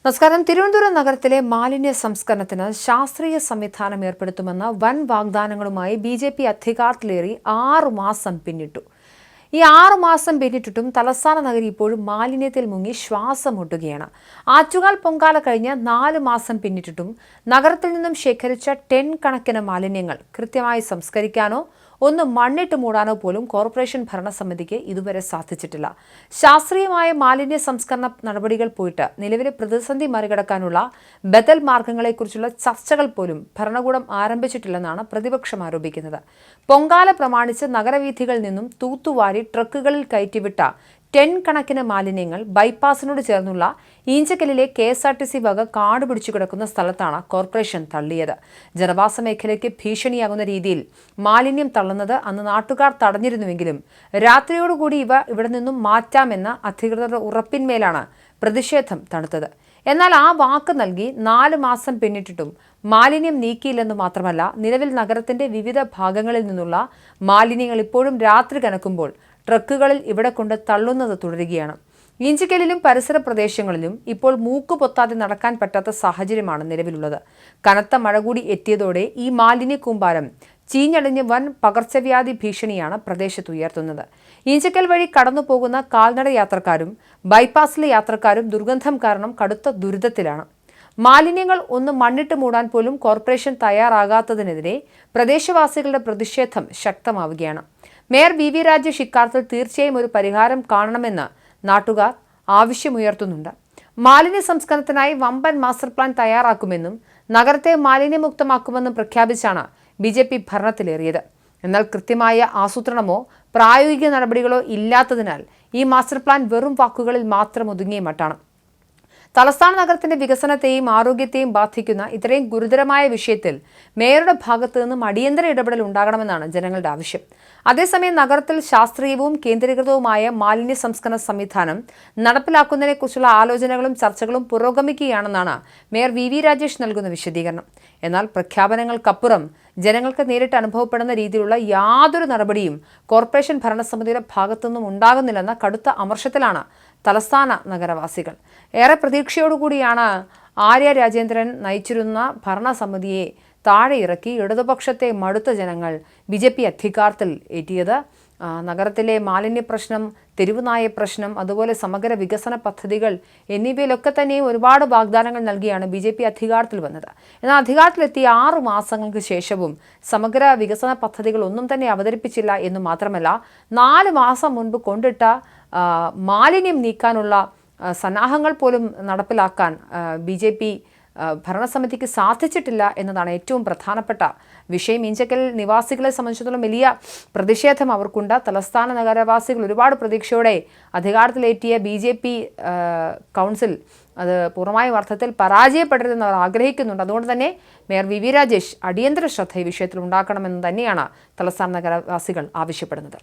നമസ്കാരം. തിരുവനന്തപുരം നഗരത്തിലെ മാലിന്യ സംസ്കരണത്തിന് ശാസ്ത്രീയ സംവിധാനം ഏർപ്പെടുത്തുമെന്ന വൻ വാഗ്ദാനങ്ങളുമായി ബി.ജെ.പി. അധികാരത്തിലേറി 6 മാസം പിന്നിട്ടു. ഈ 6 മാസം പിന്നിട്ടിട്ടും തലസ്ഥാന നഗരി ഇപ്പോഴും മാലിന്യത്തിൽ മുങ്ങി ശ്വാസം മുട്ടുകയാണ്. ആറ്റുകാൽ പൊങ്കാല കഴിഞ്ഞ് 4 മാസം പിന്നിട്ടിട്ടും നഗരത്തിൽ നിന്നും ശേഖരിച്ച ടൺ കണക്കിന് മാലിന്യങ്ങൾ കൃത്യമായി സംസ്കരിക്കാനോ ഒന്ന് മണ്ണിട്ട് മൂടാനോ പോലും കോർപ്പറേഷൻ ഭരണസമിതിക്ക് ഇതുവരെ സാധിച്ചിട്ടില്ല. ശാസ്ത്രീയമായ മാലിന്യ സംസ്കരണ നടപടികൾ പോയിട്ട് നിലവിലെ പ്രതിസന്ധി മറികടക്കാനുള്ള ബദൽ മാർഗങ്ങളെക്കുറിച്ചുള്ള ചർച്ചകൾ പോലും ഭരണകൂടം ആരംഭിച്ചിട്ടില്ലെന്നാണ് പ്രതിപക്ഷം ആരോപിക്കുന്നത്. പൊങ്കാല പ്രമാണിച്ച് നഗരവീഥികളിൽ നിന്നും തൂത്തുവാരി ട്രക്കുകളിൽ കയറ്റിവിട്ട ടൺ കണക്കിന് മാലിന്യങ്ങൾ ബൈപ്പാസിനോട് ചേർന്നുള്ള ഈഞ്ചക്കലിലെ KSRTC വക കാട് പിടിച്ചു കിടക്കുന്ന സ്ഥലത്താണ് കോർപ്പറേഷൻ തള്ളിയത്. ജനവാസ മേഖലയ്ക്ക് ഭീഷണിയാകുന്ന രീതിയിൽ മാലിന്യം തള്ളുന്നത് അന്ന് നാട്ടുകാർ തടഞ്ഞിരുന്നുവെങ്കിലും രാത്രിയോടുകൂടി ഇവിടെ നിന്നും മാറ്റാമെന്ന അധികൃതരുടെ ഉറപ്പിന്മേലാണ് പ്രതിഷേധം തണുത്തത്. എന്നാൽ ആ വാക്ക് നൽകി 4 മാസം പിന്നിട്ടിട്ടും മാലിന്യം നീക്കിയില്ലെന്ന് മാത്രമല്ല, നിലവിൽ നഗരത്തിന്റെ വിവിധ ഭാഗങ്ങളിൽ നിന്നുള്ള മാലിന്യങ്ങൾ ഇപ്പോഴും രാത്രി കനക്കുമ്പോൾ ട്രക്കുകളിൽ ഇവിടെ കൊണ്ട് തള്ളുന്നത് തുടരുകയാണ്. ഈഞ്ചക്കലിലും പരിസര പ്രദേശങ്ങളിലും ഇപ്പോൾ മൂക്ക് പൊത്താതെ നടക്കാൻ പറ്റാത്ത സാഹചര്യമാണ് നിലവിലുള്ളത്. കനത്ത മഴ കൂടി എത്തിയതോടെ ഈ മാലിന്യ കൂമ്പാരം ചീഞ്ഞടിഞ്ഞ് വൻ പകർച്ചവ്യാധി ഭീഷണിയാണ് പ്രദേശത്ത് ഉയർത്തുന്നത്. ഈഞ്ചക്കൽ വഴി കടന്നു പോകുന്ന കാൽനട യാത്രക്കാരും ബൈപ്പാസിലെ യാത്രക്കാരും ദുർഗന്ധം കാരണം കടുത്ത ദുരിതത്തിലാണ്. മാലിന്യങ്ങൾ ഒന്ന് മണ്ണിട്ട് മൂടാൻ പോലും കോർപ്പറേഷൻ തയ്യാറാകാത്തതിനെതിരെ പ്രദേശവാസികളുടെ പ്രതിഷേധം ശക്തമാവുകയാണ്. Mayor V.V. രാജേഷ് ഇക്കാര്യത്തിൽ തീർച്ചയായും ഒരു പരിഹാരം കാണണമെന്ന് നാട്ടുകാർ ആവശ്യമുയർത്തുന്നുണ്ട്. മാലിന്യ സംസ്കരണത്തിനായി വമ്പൻ മാസ്റ്റർ പ്ലാൻ തയ്യാറാക്കുമെന്നും നഗരത്തെ മാലിന്യമുക്തമാക്കുമെന്നും പ്രഖ്യാപിച്ചാണ് BJP ഭരണത്തിലേറിയത്. എന്നാൽ കൃത്യമായ ആസൂത്രണമോ പ്രായോഗിക നടപടികളോ ഇല്ലാത്തതിനാൽ ഈ മാസ്റ്റർ പ്ലാൻ വെറും വാക്കുകളിൽ മാത്രം ഒതുങ്ങിയ മട്ടാണ്. തലസ്ഥാന നഗരത്തിന്റെ വികസനത്തെയും ആരോഗ്യത്തെയും ബാധിക്കുന്ന ഇത്രയും ഗുരുതരമായ വിഷയത്തിൽ മേയറുടെ ഭാഗത്തു നിന്നും അടിയന്തര ഇടപെടൽ ഉണ്ടാകണമെന്നാണ് ജനങ്ങളുടെ ആവശ്യം. അതേസമയം നഗരത്തിൽ ശാസ്ത്രീയവും കേന്ദ്രീകൃതവുമായ മാലിന്യ സംസ്കരണ സംവിധാനം നടപ്പിലാക്കുന്നതിനെക്കുറിച്ചുള്ള ആലോചനകളും ചർച്ചകളും പുരോഗമിക്കുകയാണെന്നാണ് മേയർ V.V. രാജേഷ് നൽകുന്ന വിശദീകരണം. എന്നാൽ പ്രഖ്യാപനങ്ങൾക്കപ്പുറം ജനങ്ങൾക്ക് നേരിട്ട് അനുഭവപ്പെടുന്ന രീതിയിലുള്ള യാതൊരു നടപടിയും കോർപ്പറേഷൻ ഭരണസമിതിയുടെ ഭാഗത്തുനിന്നും ഉണ്ടാകുന്നില്ലെന്ന കടുത്ത അമർഷത്തിലാണ് തലസ്ഥാന നഗരവാസികൾ. ഏറെ പ്രതീക്ഷയോടുകൂടിയാണ് ആര്യ രാജേന്ദ്രൻ നയിച്ചിരുന്ന ഭരണസമിതിയെ താഴെ ഇറക്കി ഇടതുപക്ഷത്തെ മടുത്ത ജനങ്ങൾ BJP അധികാരത്തിൽ എത്തിയത്. നഗരത്തിലെ മാലിന്യ പ്രശ്നം, തെരുവുനായ പ്രശ്നം, അതുപോലെ സമഗ്ര വികസന പദ്ധതികൾ എന്നിവയിലൊക്കെ തന്നെയും ഒരുപാട് വാഗ്ദാനങ്ങൾ നൽകിയാണ് BJP അധികാരത്തിൽ വന്നത്. എന്നാൽ അധികാരത്തിലെത്തിയ 6 മാസങ്ങൾക്ക് ശേഷവും സമഗ്ര വികസന പദ്ധതികൾ ഒന്നും തന്നെ അവതരിപ്പിച്ചില്ല എന്ന് മാത്രമല്ല, 4 മാസം മുൻപ് കൊണ്ടിട്ട മാലിന്യം നീക്കാനുള്ള സന്നാഹങ്ങൾ പോലും നടപ്പിലാക്കാൻ BJP ഭരണസമിതിക്ക് സാധിച്ചിട്ടില്ല എന്നതാണ് ഏറ്റവും പ്രധാനപ്പെട്ട വിഷയം. ഈഞ്ചക്കൽ നിവാസികളെ സംബന്ധിച്ചിടത്തോളം വലിയ പ്രതിഷേധം അവർക്കുണ്ട്. തലസ്ഥാന നഗരവാസികൾ ഒരുപാട് പ്രതീക്ഷയോടെ അധികാരത്തിലേറ്റിയ BJP കൗൺസിൽ അത് പൂർണ്ണമായും അർത്ഥത്തിൽ പരാജയപ്പെടരുതെന്ന് അവർ ആഗ്രഹിക്കുന്നുണ്ട്. അതുകൊണ്ട് തന്നെ മേയർ V.V. രാജേഷ് അടിയന്തര ശ്രദ്ധ ഈ വിഷയത്തിൽ ഉണ്ടാക്കണമെന്ന് തന്നെയാണ് തലസ്ഥാന നഗരവാസികൾ ആവശ്യപ്പെടുന്നത്.